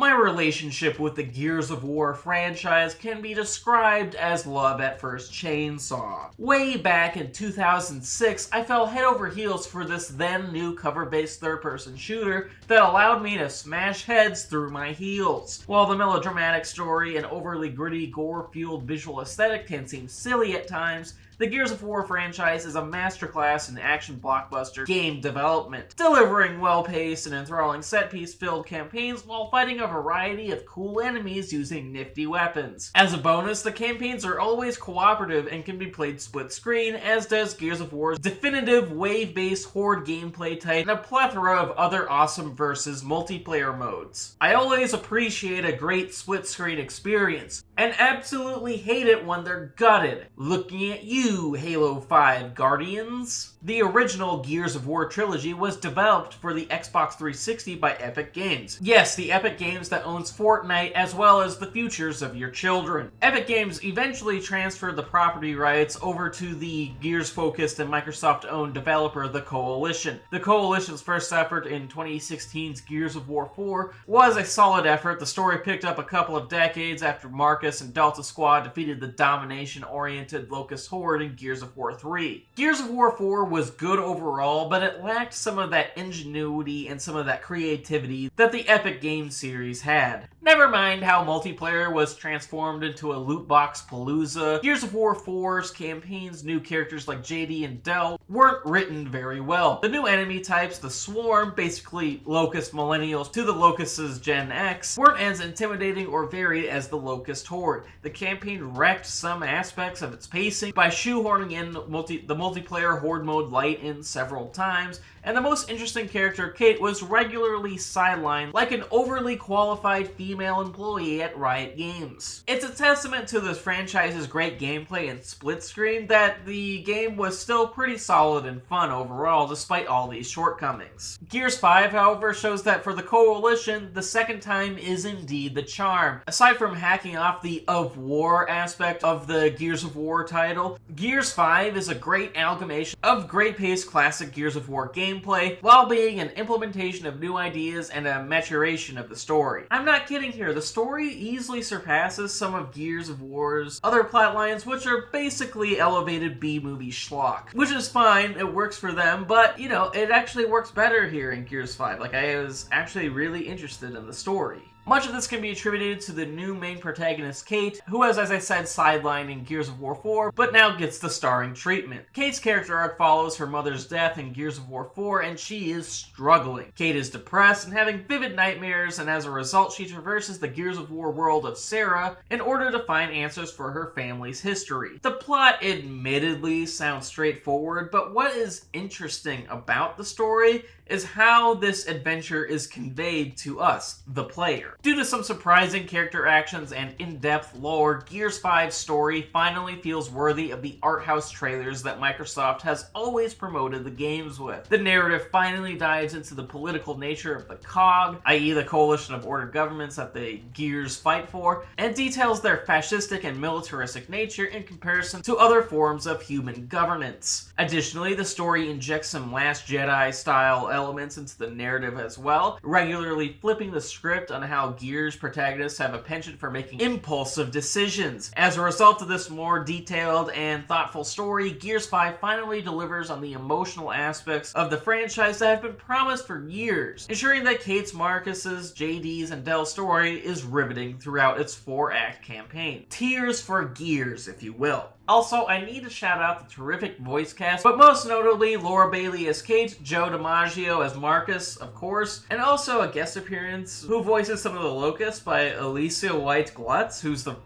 My relationship with the Gears of War franchise can be described as love at first chainsaw. Way back in 2006, I fell head over heels for this then new cover-based third-person shooter that allowed me to smash heads through my heels. While the melodramatic story and overly gritty, gore-fueled visual aesthetic can seem silly at times, the Gears of War franchise is a masterclass in action blockbuster game development, delivering well-paced and enthralling set-piece filled campaigns while fighting a variety of cool enemies using nifty weapons. As a bonus, the campaigns are always cooperative and can be played split-screen, as does Gears of War's definitive wave-based horde gameplay type and a plethora of other awesome versus multiplayer modes. I always appreciate a great split-screen experience, and absolutely hate it when they're gutted. Looking at you, Halo 5 Guardians. The original Gears of War trilogy was developed for the Xbox 360 by Epic Games. Yes, the Epic Games that owns Fortnite as well as the futures of your children. Epic Games eventually transferred the property rights over to the Gears-focused and Microsoft-owned developer, The Coalition. The Coalition's first effort in 2016's Gears of War 4 was a solid effort. The story picked up a couple of decades after Marcus and Delta Squad defeated the domination-oriented Locust Horde in Gears of War 3. Gears of War 4 was good overall, but it lacked some of that ingenuity and some of that creativity that the Epic Games series had. Never mind how multiplayer was transformed into a loot box palooza. Gears of War 4's campaign's new characters like JD and Del weren't written very well. The new enemy types, the Swarm, basically Locust Millennials to the Locust's Gen X, weren't as intimidating or varied as the Locust Horde. The campaign wrecked some aspects of its pacing by shoehorning in the multiplayer Horde mode light in several times, and the most interesting character, Kate, was regularly sidelined like an overly qualified female employee at Riot Games. It's a testament to this franchise's great gameplay and split screen that the game was still pretty solid and fun overall despite all these shortcomings. Gears 5, however, shows that for the Coalition, the second time is indeed the charm. Aside from hacking off the of war aspect of the Gears of War title, Gears 5 is a great amalgamation of great-paced classic Gears of War gameplay while being an implementation of new ideas and a maturation of the story. I'm not kidding here, the story easily surpasses some of Gears of War's other plotlines, which are basically elevated B-movie schlock. Which is fine, it works for them, but, you know, it actually works better here in Gears 5. Like, I was actually really interested in the story. Much of this can be attributed to the new main protagonist, Kate, who was, as I said, sidelined in Gears of War 4, but now gets the starring treatment. Kate's character arc follows her mother's death in Gears of War 4, and she is struggling. Kate is depressed and having vivid nightmares, and as a result, she traverses the Gears of War world of Sarah in order to find answers for her family's history. The plot admittedly sounds straightforward, but what is interesting about the story is how this adventure is conveyed to us, the player. Due to some surprising character actions and in-depth lore, Gears 5's story finally feels worthy of the art house trailers that Microsoft has always promoted the games with. The narrative finally dives into the political nature of the COG, i.e. the coalition of ordered governments that the Gears fight for, and details their fascistic and militaristic nature in comparison to other forms of human governance. Additionally, the story injects some Last Jedi-style elements into the narrative as well, regularly flipping the script on how Gears protagonists have a penchant for making impulsive decisions. As a result of this more detailed and thoughtful story, Gears 5 finally delivers on the emotional aspects of the franchise that have been promised for years, ensuring that Kate's, Marcus's, JD's, and Del's story is riveting throughout its 4-act campaign. Tears for Gears, if you will. Also, I need to shout out the terrific voice cast, but most notably Laura Bailey as Kate, Joe DiMaggio as Marcus, of course, and also a guest appearance who voices some of the Locusts by Alicia White Glutz, who's the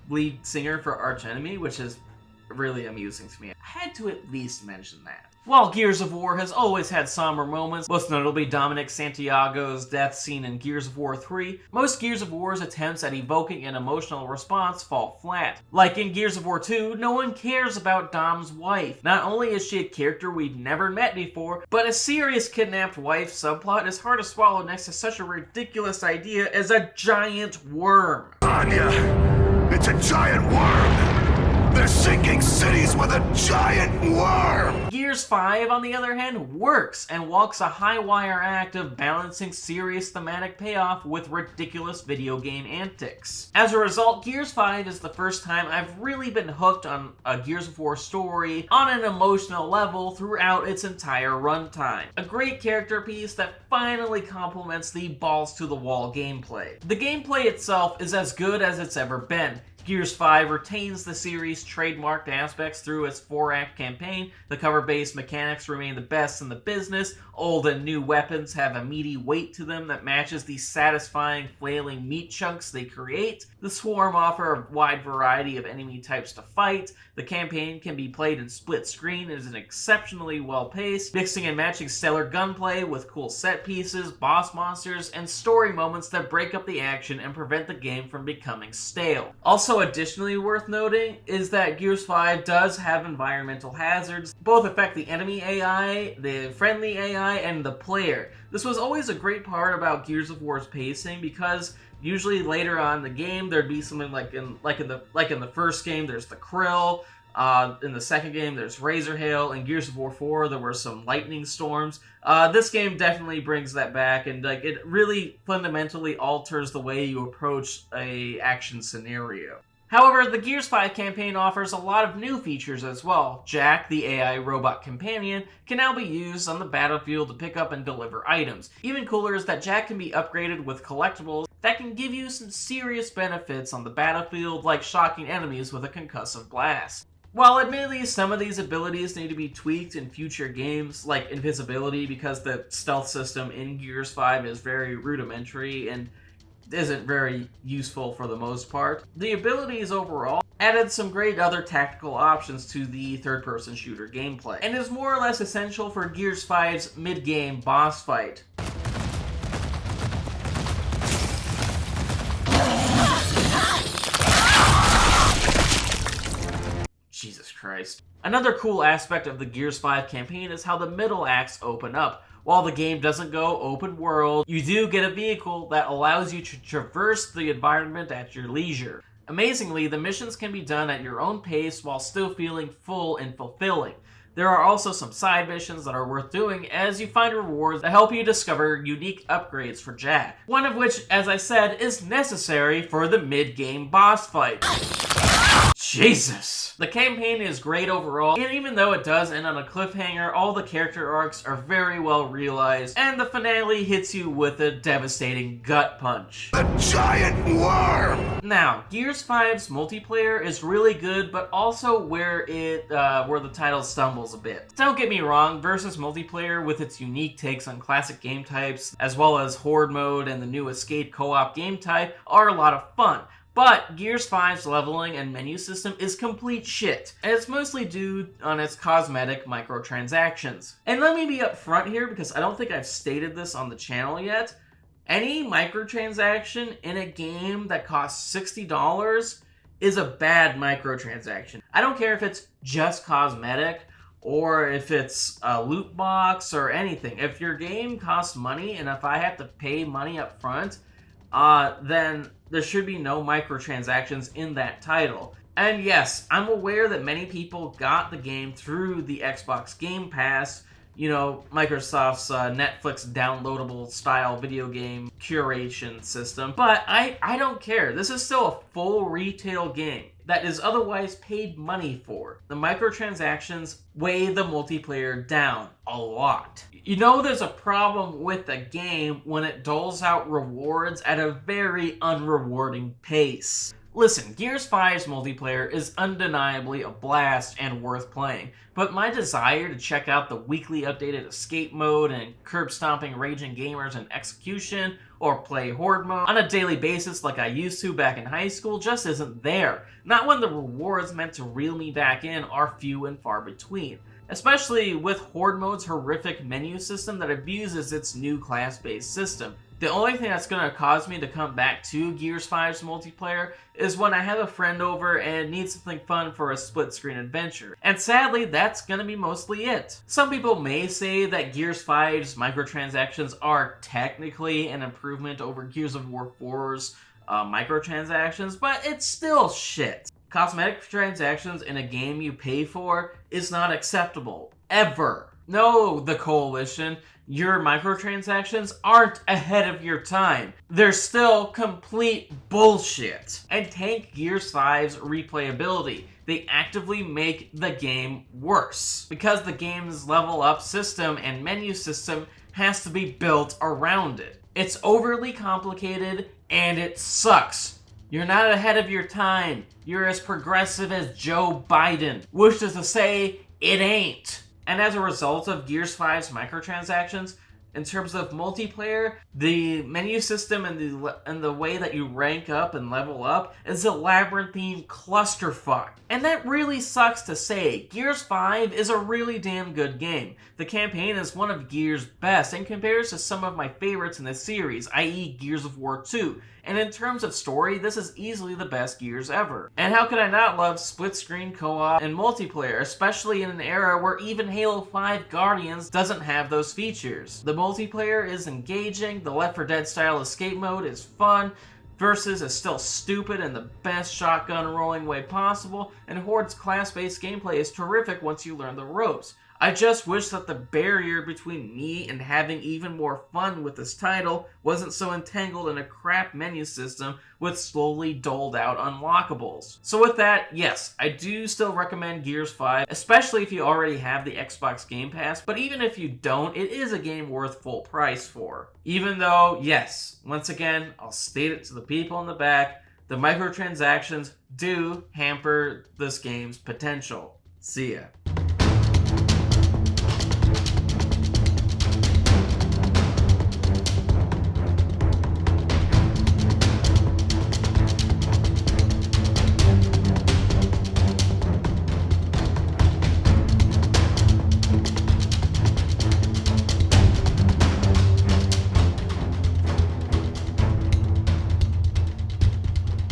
lead singer for Arch Enemy, which is really amusing to me. I had to at least mention that. While Gears of War has always had somber moments, most notably Dominic Santiago's death scene in Gears of War 3, most Gears of War's attempts at evoking an emotional response fall flat. Like in Gears of War 2, no one cares about Dom's wife. Not only is she a character we've never met before, but a serious kidnapped wife subplot is hard to swallow next to such a ridiculous idea as a giant worm. Anya, it's a giant worm! They're sinking cities with a giant worm! Gears 5, on the other hand, works and walks a high-wire act of balancing serious thematic payoff with ridiculous video game antics. As a result, Gears 5 is the first time I've really been hooked on a Gears of War story on an emotional level throughout its entire runtime. A great character piece that finally complements the balls-to-the-wall gameplay. The gameplay itself is as good as it's ever been. Gears 5 retains the series' trademarked aspects through its 4-act campaign. The cover-based mechanics remain the best in the business. Old and new weapons have a meaty weight to them that matches the satisfying flailing meat chunks they create. The Swarm offer a wide variety of enemy types to fight. The campaign can be played in split screen and is exceptionally well paced, mixing and matching stellar gunplay with cool set pieces, boss monsters, and story moments that break up the action and prevent the game from becoming stale. Also additionally worth noting is that Gears 5 does have environmental hazards. Both affect the enemy AI, the friendly AI, and the player. This was always a great part about Gears of War's pacing because usually later on in the game there'd be something like in the first game there's the Krill, in the second game there's Razor Hail, in Gears of War 4 there were some lightning storms. This game definitely brings that back, and it really fundamentally alters the way you approach a action scenario. However, the Gears 5 campaign offers a lot of new features as well. Jack, the AI robot companion, can now be used on the battlefield to pick up and deliver items. Even cooler is that Jack can be upgraded with collectibles that can give you some serious benefits on the battlefield, like shocking enemies with a concussive blast. While admittedly some of these abilities need to be tweaked in future games, like invisibility, because the stealth system in Gears 5 is very rudimentary and isn't very useful for the most part, the abilities overall added some great other tactical options to the third-person shooter gameplay, and is more or less essential for Gears 5's mid-game boss fight. Jesus Christ. Another cool aspect of the Gears 5 campaign is how the middle acts open up. While the game doesn't go open world, you do get a vehicle that allows you to traverse the environment at your leisure. Amazingly, the missions can be done at your own pace while still feeling full and fulfilling. There are also some side missions that are worth doing as you find rewards that help you discover unique upgrades for Jack. One of which, as I said, is necessary for the mid-game boss fight. Jesus! The campaign is great overall, and even though it does end on a cliffhanger, all the character arcs are very well realized, and the finale hits you with a devastating gut punch. A giant worm! Now, Gears 5's multiplayer is really good, but also where the title stumbles a bit. Don't get me wrong, Versus multiplayer with its unique takes on classic game types, as well as Horde mode and the new Escape co-op game type, are a lot of fun. But Gears 5's leveling and menu system is complete shit, and it's mostly due on its cosmetic microtransactions. And let me be upfront here because I don't think I've stated this on the channel yet. Any microtransaction in a game that costs $60 is a bad microtransaction. I don't care if it's just cosmetic or if it's a loot box or anything. If your game costs money and if I have to pay money up front, then there should be no microtransactions in that title. And yes, I'm aware that many people got the game through the Xbox Game Pass, you know, Microsoft's Netflix downloadable style video game curation system, but I don't care. This is still a full retail game that is otherwise paid money for. The microtransactions weigh the multiplayer down a lot. You know there's a problem with a game when it doles out rewards at a very unrewarding pace. Listen, Gears 5's multiplayer is undeniably a blast and worth playing, but my desire to check out the weekly updated escape mode and curb-stomping raging gamers in execution, or play Horde mode on a daily basis like I used to back in high school just isn't there. Not when the rewards meant to reel me back in are few and far between. Especially with Horde mode's horrific menu system that abuses its new class-based system. The only thing that's going to cause me to come back to Gears 5's multiplayer is when I have a friend over and need something fun for a split-screen adventure. And sadly, that's going to be mostly it. Some people may say that Gears 5's microtransactions are technically an improvement over Gears of War 4's microtransactions, but it's still shit. Cosmetic transactions in a game you pay for is not acceptable. ever. No, the Coalition, your microtransactions aren't ahead of your time. They're still complete bullshit. And tank Gears 5's replayability. They actively make the game worse, because the game's level up system and menu system has to be built around it. It's overly complicated and it sucks. You're not ahead of your time. You're as progressive as Joe Biden, which is to say, it ain't. And as a result of Gears 5's microtransactions, in terms of multiplayer, the menu system and the way that you rank up and level up is a labyrinthine clusterfuck. And that really sucks to say. Gears 5 is a really damn good game. The campaign is one of Gears' best and compares to some of my favorites in the series, i.e. Gears of War 2. And in terms of story, this is easily the best Gears ever. And how could I not love split-screen co-op and multiplayer, especially in an era where even Halo 5 Guardians doesn't have those features. The multiplayer is engaging, the Left 4 Dead style escape mode is fun, Versus is still stupid in the best shotgun rolling way possible, and Horde's class-based gameplay is terrific once you learn the ropes. I just wish that the barrier between me and having even more fun with this title wasn't so entangled in a crap menu system with slowly doled out unlockables. So with that, yes, I do still recommend Gears 5, especially if you already have the Xbox Game Pass, but even if you don't, it is a game worth full price for. Even though, yes, once again, I'll state it to the people in the back, the microtransactions do hamper this game's potential. See ya.